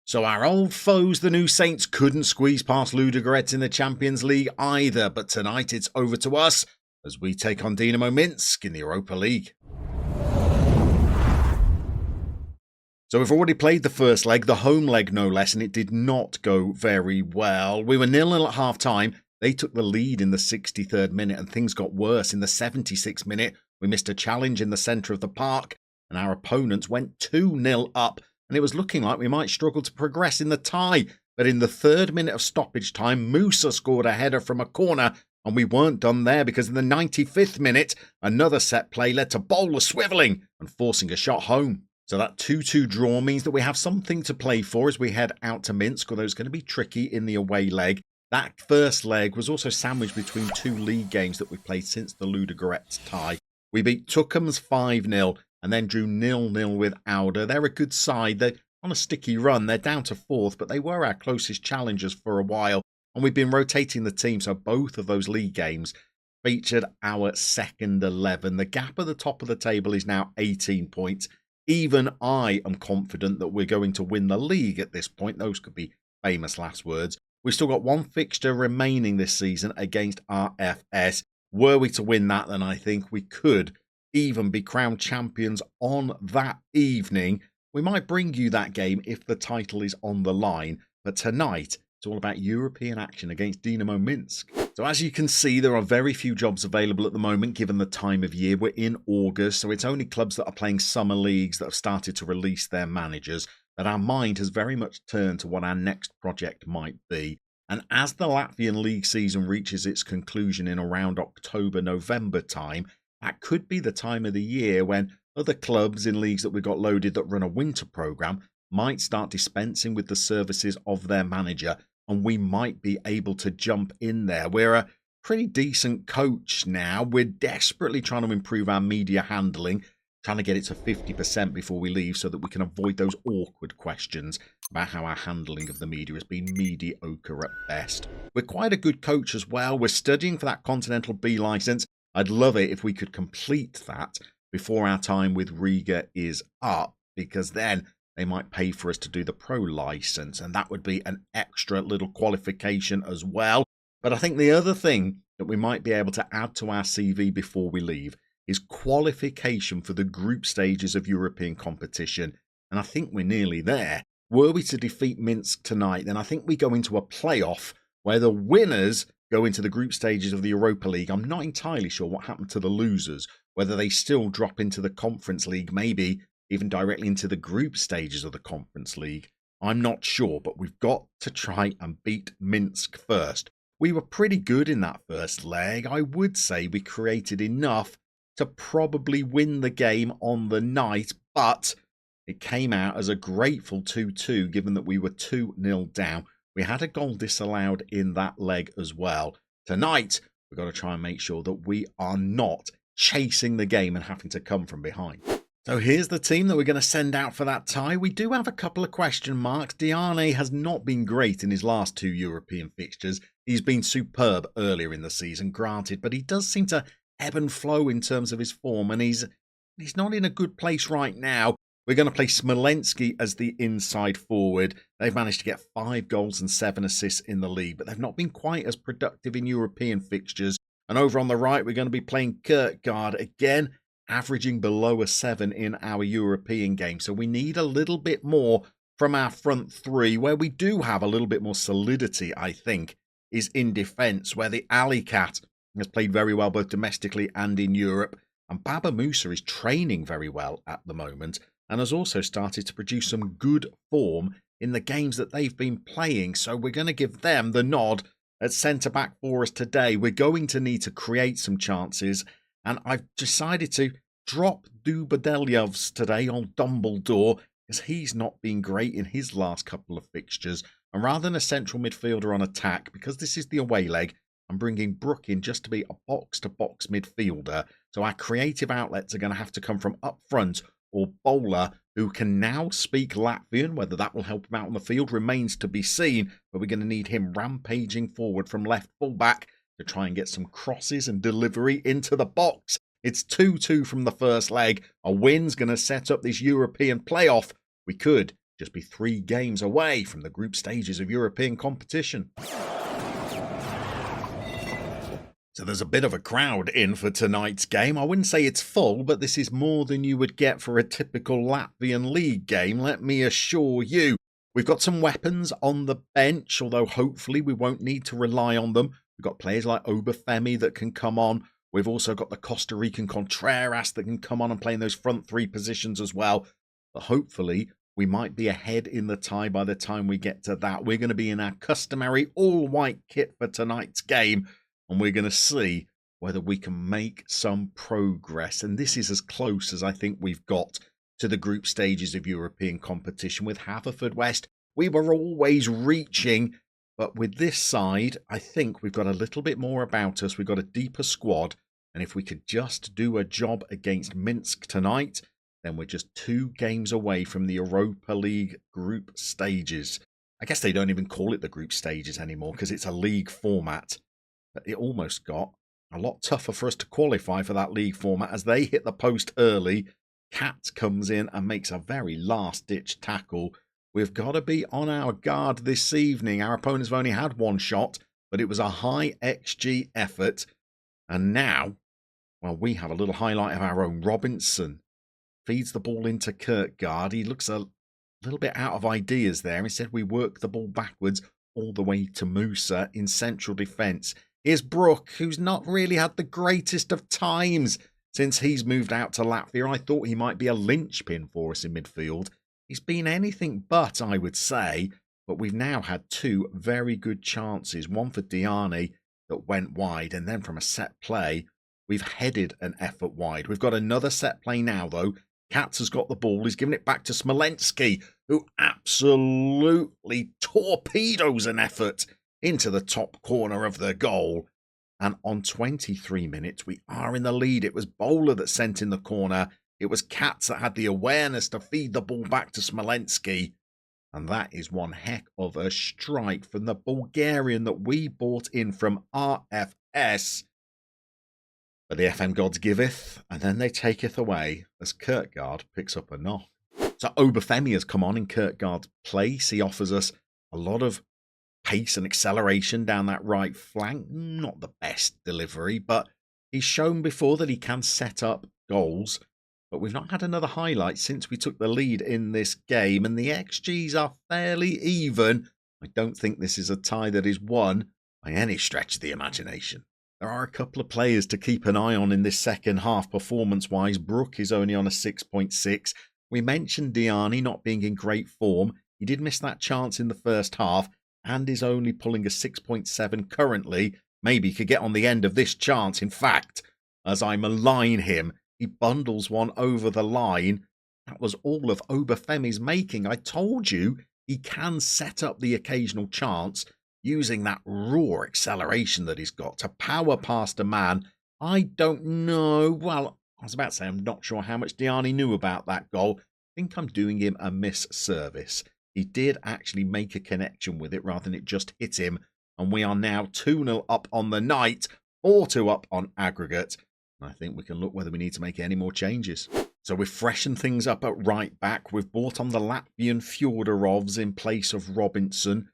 So our old foes, the New Saints, couldn't squeeze past Ludogorets in the Champions League either, but tonight it's over to us as we take on Dynamo Minsk in the Europa League. So we've already played the first leg, the home leg no less, and it did not go very well. We were 0-0 at half-time. They took the lead in the 63rd minute and things got worse. In the 76th minute, we missed a challenge in the centre of the park and our opponents went 2-0 up. And it was looking like we might struggle to progress in the tie. But in the 3rd minute of stoppage time, Musa scored a header from a corner. And we weren't done there because in the 95th minute, another set play led to Bowler swivelling and forcing a shot home. So that 2-2 draw means that we have something to play for as we head out to Minsk, although it's going to be tricky in the away leg. That first leg was also sandwiched between 2 league games that we've played since the Ludogorets tie. We beat Tukums 5-0. And then drew 0-0 with Auda. They're a good side. They're on a sticky run. They're down to 4th, but they were our closest challengers for a while. And we've been rotating the team, so both of those league games featured our second 11. The gap at the top of the table is now 18 points. Even I am confident that we're going to win the league at this point. Those could be famous last words. We've still got one fixture remaining this season against RFS. Were we to win that, then I think we could even be crowned champions on that evening. We might bring you that game if the title is on the line, but tonight it's all about European action against Dynamo Minsk. So as you can see, there are very few jobs available at the moment given the time of year. We're in August, so it's only clubs that are playing summer leagues that have started to release their managers, but our mind has very much turned to what our next project might be. And as the Latvian league season reaches its conclusion in around October-November time, that could be the time of the year when other clubs in leagues that we've got loaded that run a winter programme might start dispensing with the services of their manager, and we might be able to jump in there. We're a pretty decent coach now. We're desperately trying to improve our media handling, trying to get it to 50% before we leave so that we can avoid those awkward questions about how our handling of the media has been mediocre at best. We're quite a good coach as well. We're studying for that Continental B licence. I'd love it if we could complete that before our time with Riga is up, because then they might pay for us to do the pro license, and that would be an extra little qualification as well. But I think the other thing that we might be able to add to our CV before we leave is qualification for the group stages of European competition, and I think we're nearly there. Were we to defeat Minsk tonight, then I think we go into a playoff where the winners go into the group stages of the Europa League. I'm not entirely sure what happened to the losers, whether they still drop into the Conference League, maybe even directly into the group stages of the Conference League. I'm not sure, but we've got to try and beat Minsk first. We were pretty good in that first leg. I would say we created enough to probably win the game on the night, but it came out as a grateful 2-2 given that we were 2-0 down. We had a goal disallowed in that leg as well. Tonight, we've got to try and make sure that we are not chasing the game and having to come from behind. So here's the team that we're going to send out for that tie. We do have a couple of question marks. Diane has not been great in his last 2 European fixtures. He's been superb earlier in the season, granted, but he does seem to ebb and flow in terms of his form, and he's not in a good place right now. We're going to play Smolensky as the inside forward. They've managed to get 5 goals and 7 assists in the league, but they've not been quite as productive in European fixtures. And over on the right, we're going to be playing Kierkegaard again, averaging below a 7 in our European game. So we need a little bit more from our front 3. Where we do have a little bit more solidity, I think, is in defence, where the Alley Cat has played very well both domestically and in Europe. And Baba Musa is training very well at the moment, and has also started to produce some good form in the games that they've been playing. So we're going to give them the nod at centre-back for us today. We're going to need to create some chances, and I've decided to drop Dubadelyevs today on Dumbledore, because he's not been great in his last couple of fixtures. And rather than a central midfielder on attack, because this is the away leg, I'm bringing Brook in just to be a box-to-box midfielder. So our creative outlets are going to have to come from up front, or Bowler, who can now speak Latvian. Whether that will help him out on the field remains to be seen, but we're going to need him rampaging forward from left full-back to try and get some crosses and delivery into the box. It's 2-2 from the first leg. A win's going to set up this European playoff. We could just be 3 games away from the group stages of European competition. So there's a bit of a crowd in for tonight's game. I wouldn't say it's full, but this is more than you would get for a typical Latvian league game, let me assure you. We've got some weapons on the bench, although hopefully we won't need to rely on them. We've got players like Obafemi that can come on. We've also got the Costa Rican Contreras that can come on and play in those front 3 positions as well. But hopefully we might be ahead in the tie by the time we get to that. We're going to be in our customary all-white kit for tonight's game. And we're going to see whether we can make some progress. And this is as close as I think we've got to the group stages of European competition. With Haverfordwest, we were always reaching. But with this side, I think we've got a little bit more about us. We've got a deeper squad. And if we could just do a job against Minsk tonight, then we're just 2 games away from the Europa League group stages. I guess they don't even call it the group stages anymore because it's a league format. But it almost got a lot tougher for us to qualify for that league format as they hit the post early. Cat comes in and makes a very last-ditch tackle. We've got to be on our guard this evening. Our opponents have only had 1 shot, but it was a high XG effort. And now, well, we have a little highlight of our own. Robinson feeds the ball into Kierkegaard. He looks a little bit out of ideas there. Instead, we work the ball backwards all the way to Musa in central defence. Here's Brook, who's not really had the greatest of times since he's moved out to Latvia. I thought he might be a linchpin for us in midfield. He's been anything but, I would say. But we've now had 2 very good chances. One for Diani that went wide. And then from a set play, we've headed an effort wide. We've got another set play now, though. Katz has got the ball. He's given it back to Smolensky, who absolutely torpedoes an effort into the top corner of the goal. And on 23 minutes, we are in the lead. It was Bowler that sent in the corner. It was Katz that had the awareness to feed the ball back to Smolensky. And that is one heck of a strike from the Bulgarian that we bought in from RFS. But the FM gods giveth, and then they taketh away, as Kierkegaard picks up a knock. So Obafemi has come on in Kierkegaard's place. He offers us a lot of pace and acceleration down that right flank. Not the best delivery, but he's shown before that he can set up goals. But we've not had another highlight since we took the lead in this game, and the XGs are fairly even. I don't think this is a tie that is won by any stretch of the imagination. There are a couple of players to keep an eye on in this second half performance-wise. Brook is only on a 6.6. We mentioned Diani not being in great form. He did miss that chance in the first half and is only pulling a 6.7 currently. Maybe he could get on the end of this chance. In fact, as I malign him, he bundles one over the line. That was all of Obafemi's making. I told you he can set up the occasional chance using that raw acceleration that he's got to power past a man. I don't know. Well, I was about to say I'm not sure how much Diani knew about that goal. I think I'm doing him a misservice. He did actually make a connection with it rather than it just hit him. And we are now 2-0 up on the night, 4-2 up on aggregate. I think we can look whether we need to make any more changes. So we've freshened things up at right back. We've brought on the Latvian Fyodorovs in place of Robinson.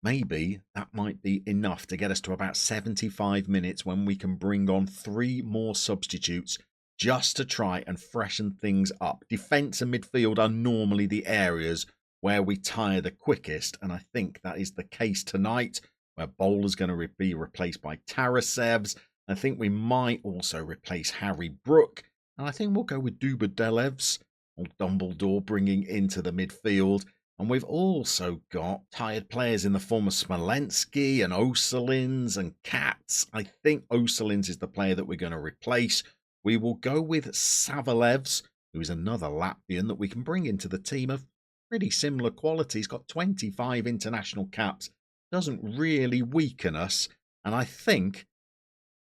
Maybe that might be enough to get us to about 75 minutes when we can bring on 3 more substitutes just to try and freshen things up. Defence and midfield are normally the areas where we tire the quickest, and I think that is the case tonight, where Bowler's going to be replaced by Tarasevs. I think we might also replace Harry Brook, and I think we'll go with Dubadelevs or Dumbledore bringing into the midfield. And we've also got tired players in the form of Smolensky and Oselins and Katz. I think Oselins is the player that we're going to replace. We will go with Savalevs, who is another Latvian that we can bring into the team of pretty similar quality. He's got 25 international caps. Doesn't really weaken us. And I think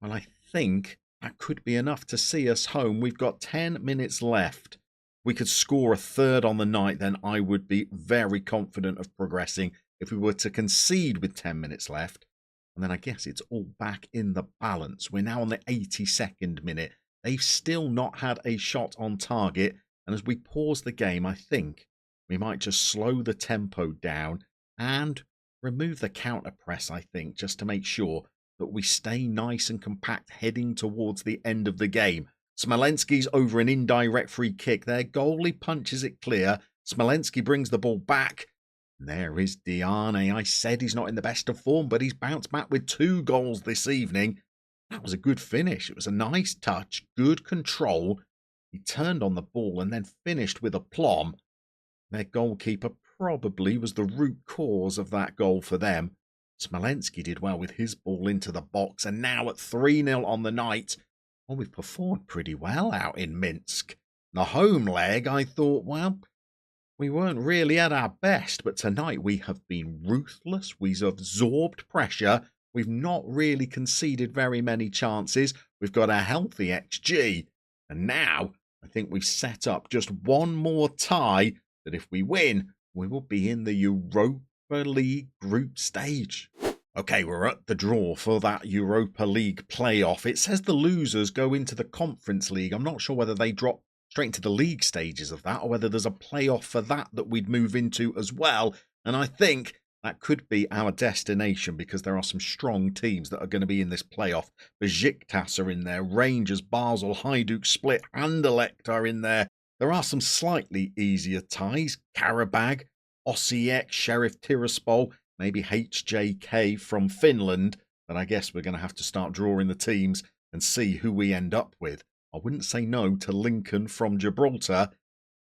that could be enough to see us home. We've got 10 minutes left. We could score a third on the night, then I would be very confident of progressing. If we were to concede with 10 minutes left, and then I guess it's all back in the balance. We're now on the 82nd minute. They've still not had a shot on target. And as we pause the game, I think we might just slow the tempo down and remove the counter press, I think, just to make sure that we stay nice and compact heading towards the end of the game. Smolenski's over an indirect free kick. Their goalie punches it clear. Smolenski brings the ball back. And there is Diane. I said he's not in the best of form, but he's bounced back with 2 goals this evening. That was a good finish. It was a nice touch, good control. He turned on the ball and then finished with aplomb. Their goalkeeper probably was the root cause of that goal for them. Smolenski did well with his ball into the box, and now at 3-0 on the night, well, we've performed pretty well out in Minsk. The home leg, I thought, well, we weren't really at our best, but tonight we have been ruthless. We've absorbed pressure. We've not really conceded very many chances. We've got a healthy XG. And now I think we've set up just one more tie that if we win, we will be in the Europa League group stage. Okay, we're at the draw for that Europa League playoff. It says the losers go into the Conference League. I'm not sure whether they drop straight into the league stages of that or whether there's a playoff for that we'd move into as well. And I think that could be our destination because there are some strong teams that are going to be in this playoff. Besiktas are in there, Rangers, Basel, Hajduk, Split, Anderlecht are in there. There are some slightly easier ties. Karabag, Osijek, Sheriff Tiraspol, maybe HJK from Finland. But I guess we're going to have to start drawing the teams and see who we end up with. I wouldn't say no to Lincoln from Gibraltar,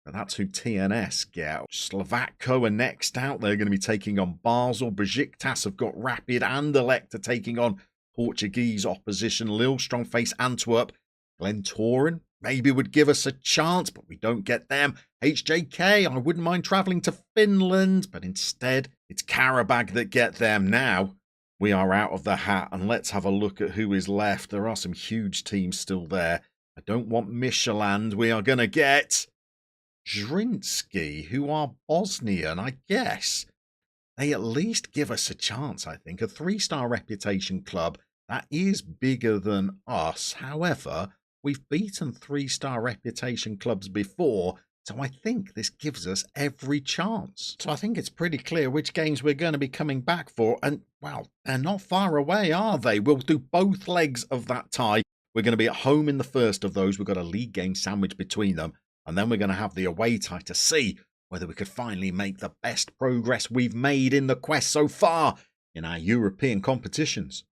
but that's who TNS get. Slovakia are next out. They're going to be taking on Basel. Besiktas have got Rapid. Anderlecht are taking on Portuguese opposition. Lillestrøm face Antwerp. Glentoran maybe would give us a chance, but we don't get them. HJK, I wouldn't mind travelling to Finland, but instead it's Karabag that get them. Now we are out of the hat, and let's have a look at who is left. There are some huge teams still there. I don't want Michelin. We are going to get Zrinski, who are Bosnian, I guess. They at least give us a chance, I think. A 3-star reputation club that is bigger than us. However, we've beaten 3-star reputation clubs before, so I think this gives us every chance. So I think it's pretty clear which games we're going to be coming back for. And, well, they're not far away, are they? We'll do both legs of that tie. We're going to be at home in the first of those. We've got a league game sandwiched between them. And then we're going to have the away tie to see whether we could finally make the best progress we've made in the quest so far in our European competitions.